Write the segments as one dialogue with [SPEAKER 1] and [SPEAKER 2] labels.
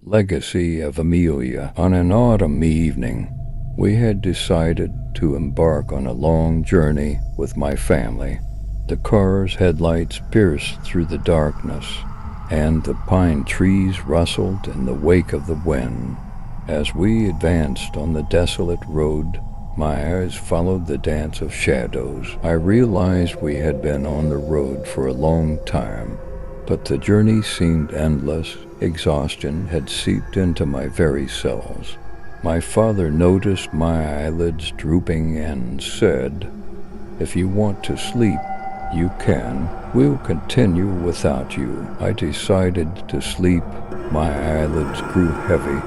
[SPEAKER 1] Legacy of Amelia. On an autumn evening, we had decided to embark on a long journey with my family. The car's headlights pierced through the darkness, and the pine trees rustled in the wake of the wind. As we advanced on the desolate road, my eyes followed the dance of shadows. I realized we had been on the road for a long time, but the journey seemed endless. Exhaustion had seeped into my very cells. My father noticed my eyelids drooping and said, "If you want to sleep, you can. We'll continue without you." I decided to sleep. My eyelids grew heavy,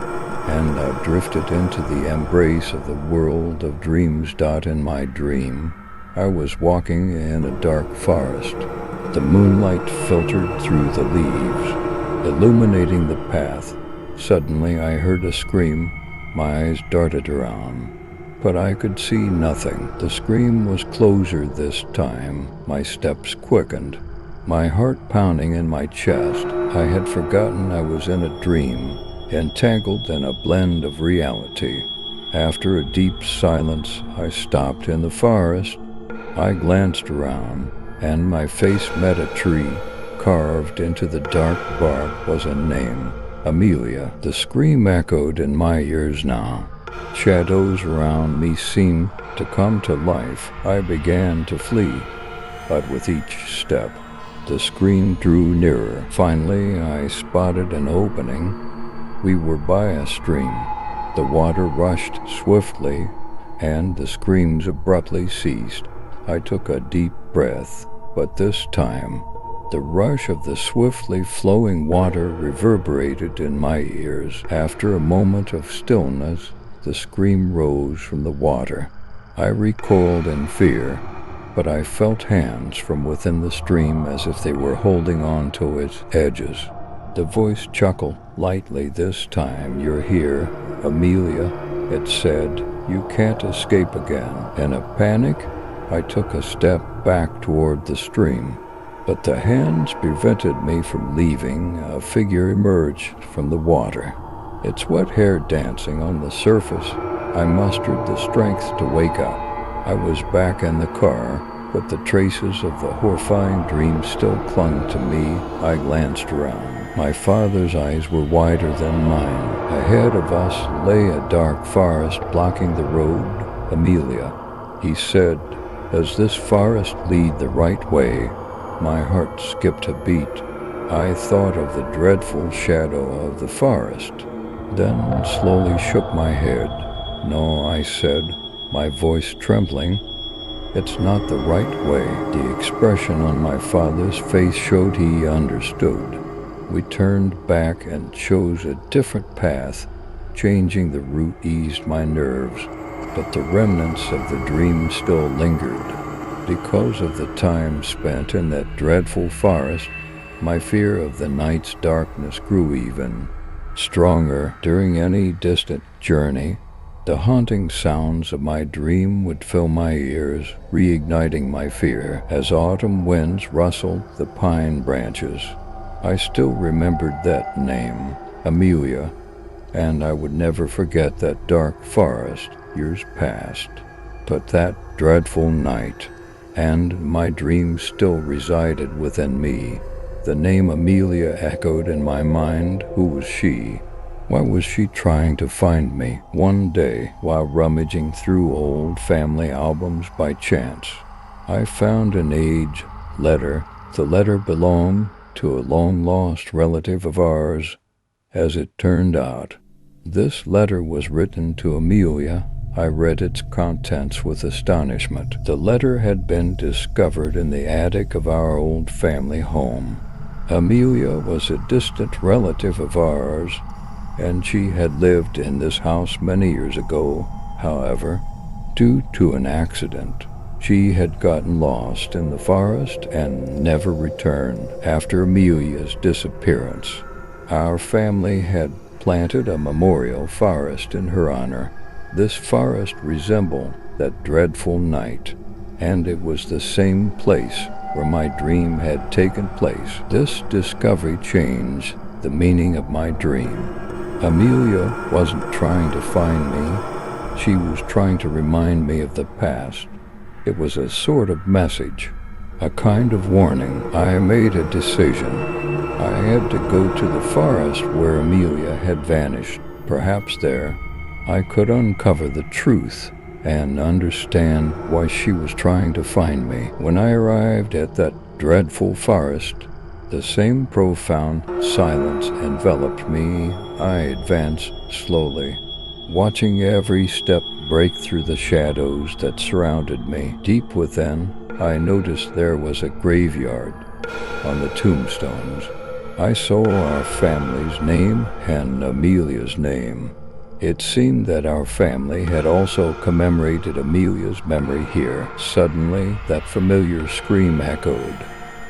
[SPEAKER 1] and I drifted into the embrace of the world of dreams. In my dream, I was walking in a dark forest. The moonlight filtered through the leaves, illuminating the path. Suddenly I heard a scream. My eyes darted around, but I could see nothing. The scream was closer this time. My steps quickened, my heart pounding in my chest. I had forgotten I was in a dream, entangled in a blend of reality. After a deep silence, I stopped in the forest. I glanced around, and my face met a tree. Carved into the dark bark was a name, Amelia. The scream echoed in my ears now. Shadows around me seemed to come to life. I began to flee, but with each step, the scream drew nearer. Finally, I spotted an opening. We were by a stream. The water rushed swiftly, and the screams abruptly ceased. I took a deep breath, but this time, the rush of the swiftly flowing water reverberated in my ears. After a moment of stillness, the scream rose from the water. I recoiled in fear, but I felt hands from within the stream as if they were holding on to its edges. The voice chuckled lightly this time. "You're here, Amelia," it said. "You can't escape again." In a panic, I took a step back toward the stream, but the hands prevented me from leaving. A figure emerged from the water, its wet hair dancing on the surface. I mustered the strength to wake up. I was back in the car, but the traces of the horrifying dream still clung to me. I glanced around. My father's eyes were wider than mine. Ahead of us lay a dark forest blocking the road. "Amelia," he said, "does this forest lead the right way?" My heart skipped a beat. I thought of the dreadful shadow of the forest, then slowly shook my head. "No," I said, my voice trembling. "It's not the right way." The expression on my father's face showed he understood. We turned back and chose a different path. Changing the route eased my nerves, but the remnants of the dream still lingered. Because of the time spent in that dreadful forest, my fear of the night's darkness grew even stronger. During any distant journey, the haunting sounds of my dream would fill my ears, reigniting my fear. As autumn winds rustled the pine branches, I still remembered that name, Amelia, and I would never forget that dark forest. Years passed, but that dreadful night, and my dream still resided within me. The name Amelia echoed in my mind. Who was she? Why was she trying to find me? One day, while rummaging through old family albums by chance, I found an age letter. The letter belonged to a long-lost relative of ours, as it turned out. This letter was written to Amelia. I read its contents with astonishment. The letter had been discovered in the attic of our old family home. Amelia was a distant relative of ours, and she had lived in this house many years ago. However, due to an accident, she had gotten lost in the forest and never returned. After Amelia's disappearance, our family had planted a memorial forest in her honor. This forest resembled that dreadful night, and it was the same place where my dream had taken place. This discovery changed the meaning of my dream. Amelia wasn't trying to find me. She was trying to remind me of the past. It was a sort of message, a kind of warning. I made a decision. I had to go to the forest where Amelia had vanished. Perhaps there I could uncover the truth and understand why she was trying to find me. When I arrived at that dreadful forest, the same profound silence enveloped me. I advanced slowly, watching every step break through the shadows that surrounded me. Deep within, I noticed there was a graveyard. On the tombstones, I saw our family's name and Amelia's name. It seemed that our family had also commemorated Amelia's memory here. Suddenly, that familiar scream echoed.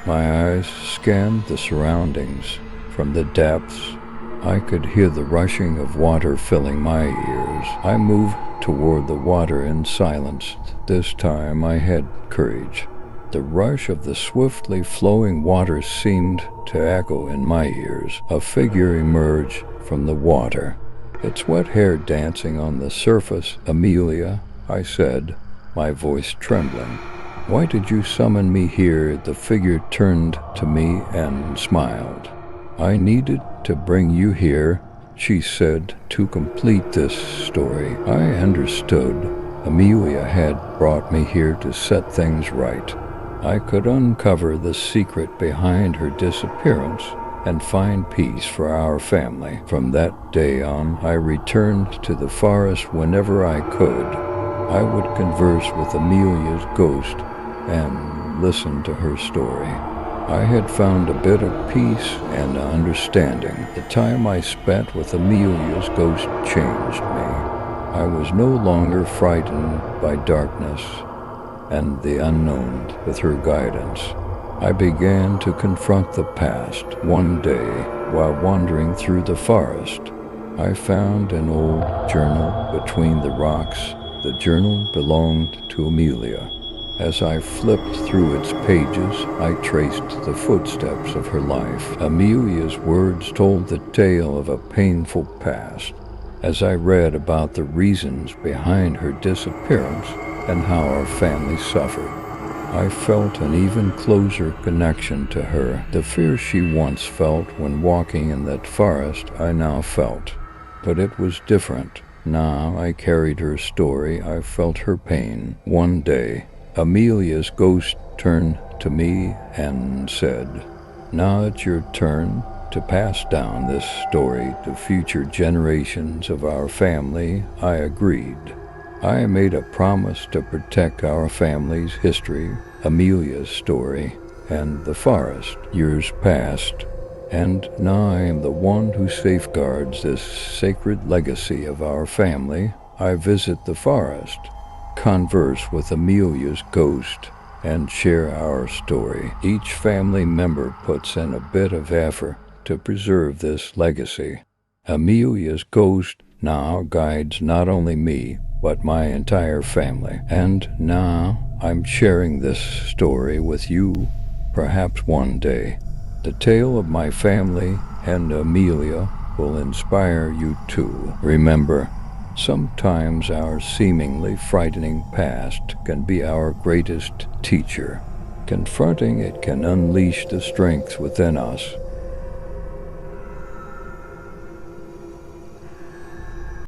[SPEAKER 1] My eyes scanned the surroundings. From the depths, I could hear the rushing of water filling my ears. I moved toward the water in silence. This time I had courage. The rush of the swiftly flowing water seemed to echo in my ears. A figure emerged from the water, its wet hair dancing on the surface. "Amelia," I said, my voice trembling. "Why did you summon me here?" The figure turned to me and smiled. "I needed to bring you here," she said, "to complete this story." I understood. Amelia had brought me here to set things right. I could uncover the secret behind her disappearance and find peace for our family. From that day on, I returned to the forest whenever I could. I would converse with Amelia's ghost and listen to her story. I had found a bit of peace and understanding. The time I spent with Amelia's ghost changed me. I was no longer frightened by darkness and the unknown. With her guidance, I began to confront the past. One day, while wandering through the forest, I found an old journal between the rocks. The journal belonged to Amelia. As I flipped through its pages, I traced the footsteps of her life. Amelia's words told the tale of a painful past. As I read about the reasons behind her disappearance and how our family suffered, I felt an even closer connection to her. The fear she once felt when walking in that forest, I now felt. But it was different. Now I carried her story. I felt her pain. One day, Amelia's ghost turned to me and said, "Now it's your turn to pass down this story to future generations of our family." I agreed. I made a promise to protect our family's history, Amelia's story, and the forest. Years passed, and now I am the one who safeguards this sacred legacy of our family. I visit the forest, converse with Amelia's ghost, and share our story. Each family member puts in a bit of effort to preserve this legacy. Amelia's ghost now guides not only me, but my entire family. And now I'm sharing this story with you. Perhaps one day, the tale of my family and Amelia will inspire you too. Remember, sometimes our seemingly frightening past can be our greatest teacher. Confronting it can unleash the strength within us